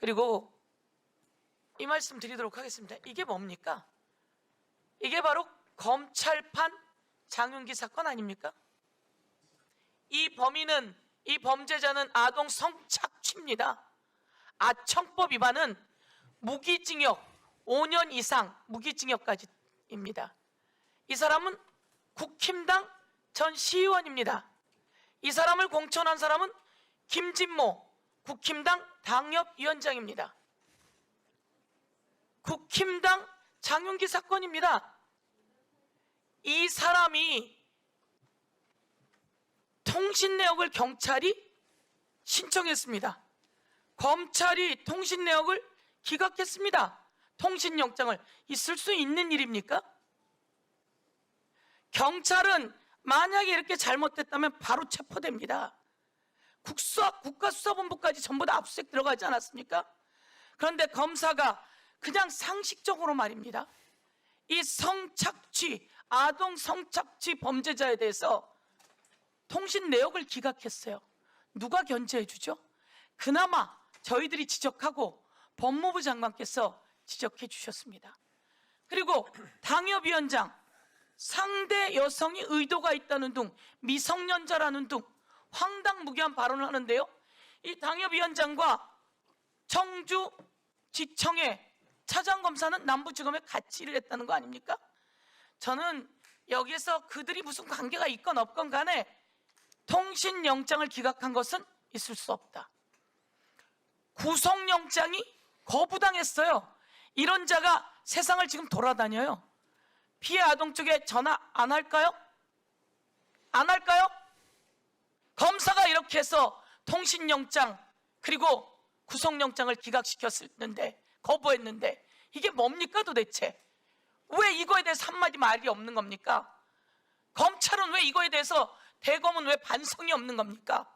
그리고 이 말씀 드리도록 하겠습니다. 이게 뭡니까? 이게 바로 검찰판 장윤기 사건 아닙니까? 이 범인은, 이 범죄자는 아동 성착취입니다. 아청법 위반은 무기징역 5년 이상 무기징역까지입니다. 이 사람은 국힘당 전 시의원입니다. 이 사람을 공천한 사람은 김진모 국힘당 당협위원장입니다. 국힘당 장윤기 사건입니다. 이 사람이 통신 내역을 경찰이 신청했습니다. 검찰이 통신 내역을 기각했습니다. 통신영장을. 있을 수 있는 일입니까? 경찰은 만약에 이렇게 잘못됐다면 바로 체포됩니다. 국가수사본부까지 전부 다 압수수색 들어가지 않았습니까? 그런데 검사가 그냥 상식적으로 말입니다, 이 성착취, 아동 성착취 범죄자에 대해서 통신 내역을 기각했어요. 누가 견제해 주죠? 그나마 저희들이 지적하고 법무부 장관께서 지적해 주셨습니다. 그리고 당협위원장, 상대 여성이 의도가 있다는 등, 미성년자라는 등 황당무계한 발언을 하는데요, 이 당협위원장과 청주지청의 차장검사는 남부지검에 같이 일을 했다는 거 아닙니까? 저는 여기에서 그들이 무슨 관계가 있건 없건 간에 통신영장을 기각한 것은 있을 수 없다. 구속영장이 거부당했어요. 이런 자가 세상을 지금 돌아다녀요. 피해 아동 쪽에 전화 안 할까요? 안 할까요? 검사가 이렇게 해서 통신영장 그리고 구속영장을 기각시켰는데, 거부했는데 이게 뭡니까 도대체? 왜 이거에 대해서 한마디 말이 없는 겁니까? 검찰은 왜 이거에 대해서, 대검은 왜 반성이 없는 겁니까?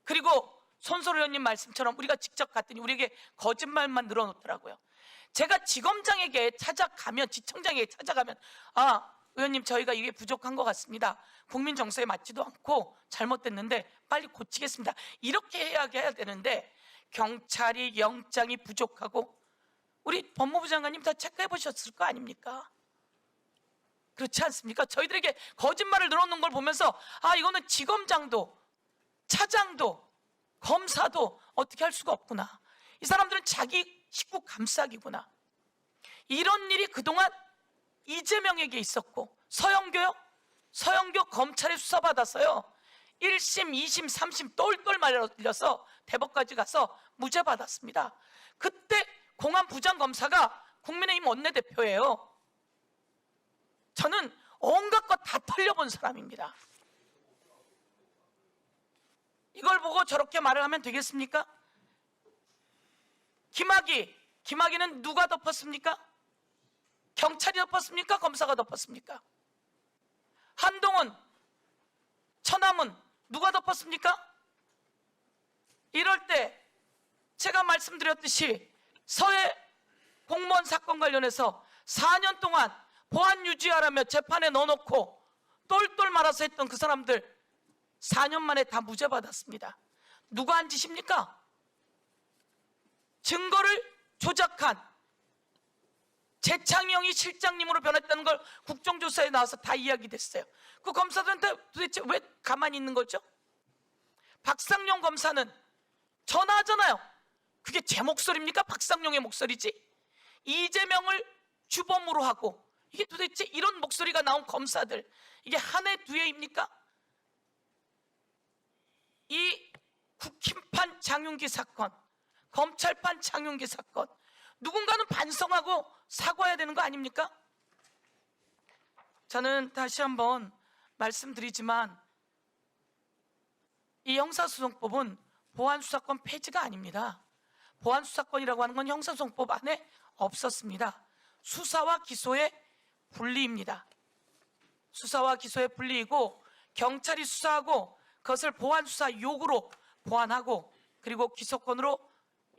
그리고 손소로 의원님 말씀처럼 우리가 직접 갔더니 우리에게 거짓말만 늘어놓더라고요. 제가 지검장에게 찾아가면, 지청장에게 찾아가면, 의원님 저희가 이게 부족한 것 같습니다. 국민 정서에 맞지도 않고 잘못됐는데 빨리 고치겠습니다. 이렇게 해야 되는데 경찰이 영장이 부족하고, 우리 법무부 장관님 다 체크해 보셨을 거 아닙니까? 그렇지 않습니까? 저희들에게 거짓말을 늘어놓는 걸 보면서 이거는 지검장도 차장도 검사도 어떻게 할 수가 없구나. 이 사람들은 자기 식구 감싸기구나. 이런 일이 그동안 이재명에게 있었고, 서영교요? 서영교 검찰에 수사받아서요 1심, 2심, 3심 똘똘 말려서 대법까지 가서 무죄 받았습니다. 그때 공안 부장검사가 국민의힘 원내대표예요. 저는 온갖 것 다 털려본 사람입니다. 이걸 보고 저렇게 말을 하면 되겠습니까? 김학의는 누가 덮었습니까? 경찰이 덮었습니까? 검사가 덮었습니까? 한동훈, 천하문 누가 덮었습니까? 이럴 때 제가 말씀드렸듯이 서해 공무원 사건 관련해서 4년 동안 보안 유지하라며 재판에 넣어놓고 똘똘 말아서 했던 그 사람들 4년 만에 다 무죄 받았습니다. 누가 한 짓입니까? 증거를 조작한 재창영이 실장님으로 변했다는 걸 국정조사에 나와서 다 이야기됐어요. 그 검사들한테 도대체 왜 가만히 있는 거죠? 박상용 검사는 전화하잖아요. 그게 제 목소리입니까? 박상용의 목소리지. 이재명을 주범으로 하고, 이게 도대체 이런 목소리가 나온 검사들, 이게 한 해 두 해입니까? 이 국힘판 장윤기 사건, 검찰판 장윤기 사건, 누군가는 반성하고 사과해야 되는 거 아닙니까? 저는 다시 한번 말씀드리지만 이 형사소송법은 보안수사권 폐지가 아닙니다. 보안수사권이라고 하는 건 형사소송법 안에 없었습니다. 수사와 기소의 분리입니다. 수사와 기소의 분리이고, 경찰이 수사하고 그것을 보안수사 요구로 보완하고, 그리고 기소권으로,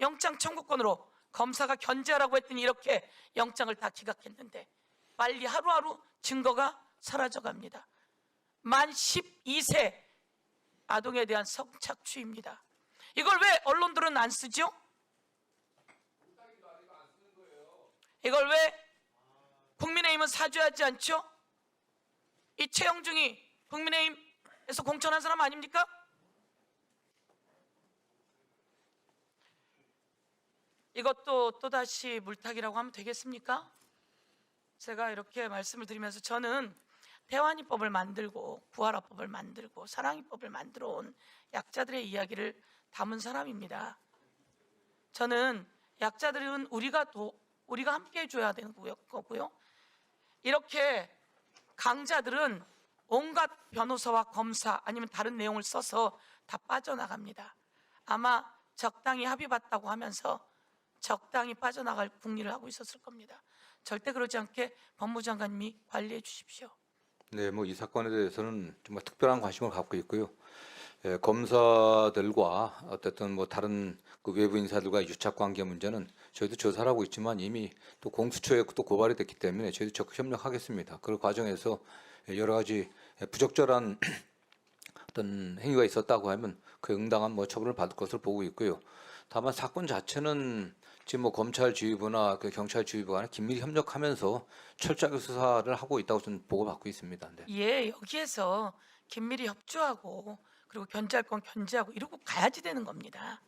영장 청구권으로 검사가 견제하라고 했더니 이렇게 영장을 다 기각했는데 빨리 하루하루 증거가 사라져갑니다. 만 12세 아동에 대한 성착취입니다. 이걸 왜 언론들은 안 쓰죠? 이걸 왜 국민의힘은 사죄하지 않죠? 이 최영중이 국민의힘에서 공천한 사람 아닙니까? 이것도 또다시 물타기라고 하면 되겠습니까? 제가 이렇게 말씀을 드리면서 저는 대환이법을 만들고 부활화법을 만들고 사랑이법을 만들어 온 약자들의 이야기를 담은 사람입니다. 저는 약자들은 우리가 함께 해줘야 되는 거고요. 이렇게 강자들은 온갖 변호사와 검사 아니면 다른 내용을 써서 다 빠져나갑니다. 아마 적당히 합의 봤다고 하면서 적당히 빠져나갈 궁리를 하고 있었을 겁니다. 절대 그러지 않게 법무장관님이 관리해 주십시오. 네, 뭐 이 사건에 대해서는 정말 특별한 관심을 갖고 있고요. 검사들과 어쨌든 뭐 다른 그 외부 인사들과의 유착 관계 문제는 저희도 조사를 하고 있지만 이미 또 공수처에 또 고발이 됐기 때문에 저희도 적극 협력하겠습니다. 그 과정에서 여러 가지 부적절한 어떤 행위가 있었다고 하면 그 응당한 뭐 처분을 받을 것을 보고 있고요. 다만 사건 자체는 지금 뭐 검찰 지휘부나 그 경찰 지휘부가 긴밀히 협력하면서 철저하게 수사를 하고 있다고 저는 보고받고 있습니다. 네. 예, 여기에서 긴밀히 협조하고 그리고 견제할 건 견제하고 이러고 가야지 되는 겁니다.